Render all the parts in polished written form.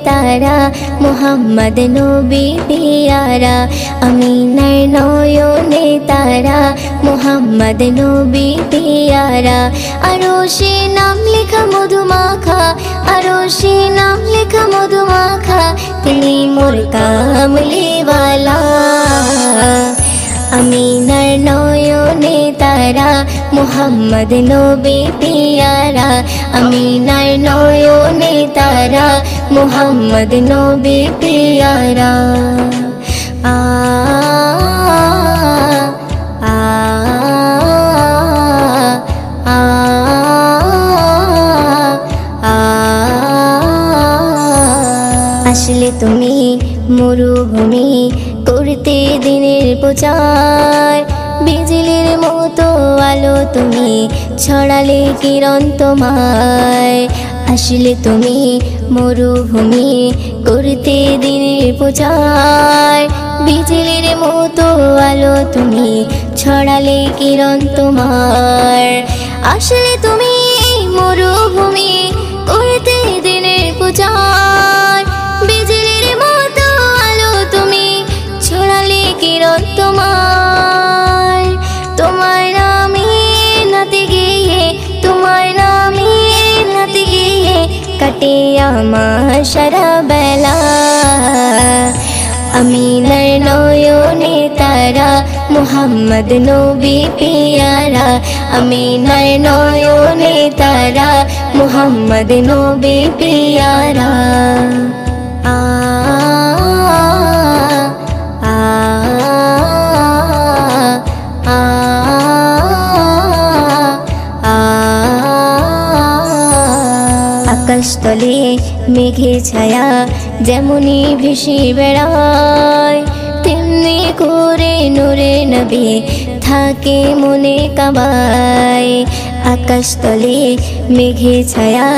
তারা মুহাম্মদ নবী পিয়ারা আমিনার নয়নে তারা মুহাম্মদ নবী পিয়ারা আরশে নাম লেখা মধুমাখা আরশে নাম লেখা মধুমাখা তিনি মোর কামলিওয়ালা আমিনার নয়নে তারা মুহাম্মদ নবী পিয়ারা আমিনার নয়নে তারা মুহাম্মদ নবী পিয়ারা আ আ আ আসলে তুমি মরুভূমি করতে দিনের প্রচার বিজলির মতো আলো তুমি ছড়ালে কিরণ তোমায় আসলে তুমি মরুভূমি করতে দিনের প্রচার বিজলির মতো আলো তুমি ছড়ালে কিরণ তোমার আসলে তুমি মরুভূমি করতে দিনের প্রচার বিজলির মতো আলো তুমি ছড়ালে কিরণ তোমার তোমার নামে নাতে গিয়ে তোমার নামে নাতে গিয়ে কাটে আমার সারা বেলা আমিনার নয়নে তারা মুহাম্মদ নবী পিয়ারা আমিনার নয়নে তারা মুহাম্মদ নবী পিয়ারা আ আ আ আকাশতলে মেঘে ছায়া যেমনি ভেসে বেড়ায় তেমনি করে নূরে নবী থাকে মনে কাবায় আকাশতলে মেঘে ছায়া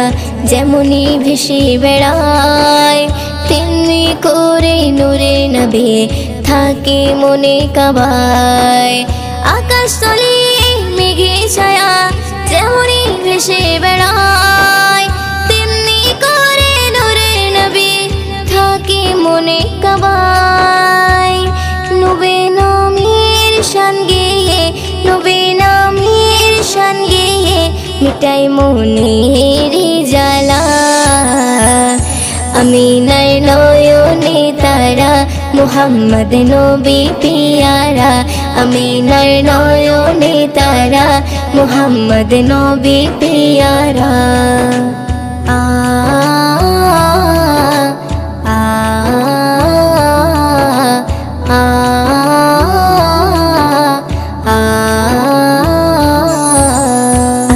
যেমনি ভেসে বেড়ায় তেমনি করে নূরে নবী থাকে মনে কাবায় আকাশতলে মেঘে ছায়া যেমনি ভেসে বেড়ায় তেমনি করে নূরে নবী থাকে মনে কাবায় নবী নামের শান গেয়ে নবী নামের শান গেয়ে মিটাই মনের জ্বালা আমিনার নয়নে তারা মুহাম্মদ নবী পিয়ারা আমিনার নয়নে তারা মুহাম্মদ নবী পিয়ারা আ আ আ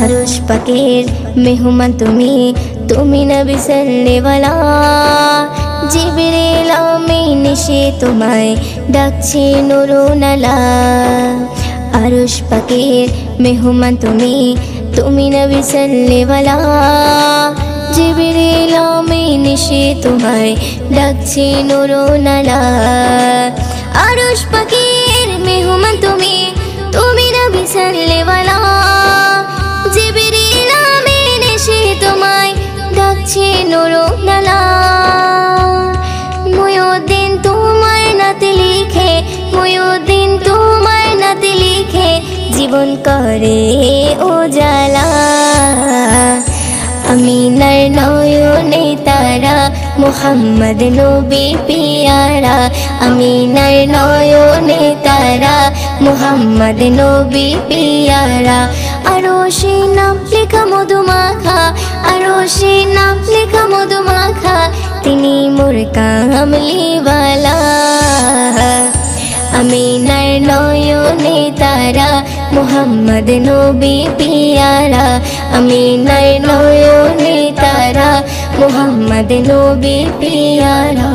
আরশ পাকের মেহমান তুমি তুমি নবী সাল্লেওয়ালা জিবরিল আমিন এসে তোমায় ডাকছে নুরুনালা আরশ পাকের মেহমান তুমি তুমি নবী সাল্লেওয়ালা জিবরিল আমিন এসে তোমায় ডাকছে নুরুনালা আরশ পাকের মেহমান তুমি তুমি নবী সাল্লেওয়ালা জিবরিল আমিন এসে তোমায় ডাকছে নুরুনালা মুয়ুদ্দিন তোমার নাতে লিখে মুয়ুদ্দিন তোমার নাতে লিখে জীবন করে উজালা আমিনার নয়নে তারা মুহাম্মদ নবী পিয়ারা আমিনার নয়নে তারা মুহাম্মদ নবী পিয়ারা আরশে নাম লেখা মধুমাখা আরশে নাম লেখা মধুমাখা তিনি মোর কামলিওয়ালা আমিনার নয়নে তারা মুহাম্মদ নবী পিয়ারা আমিনার নয়নে তারা মুহাম্মদ নবী পিয়ারা।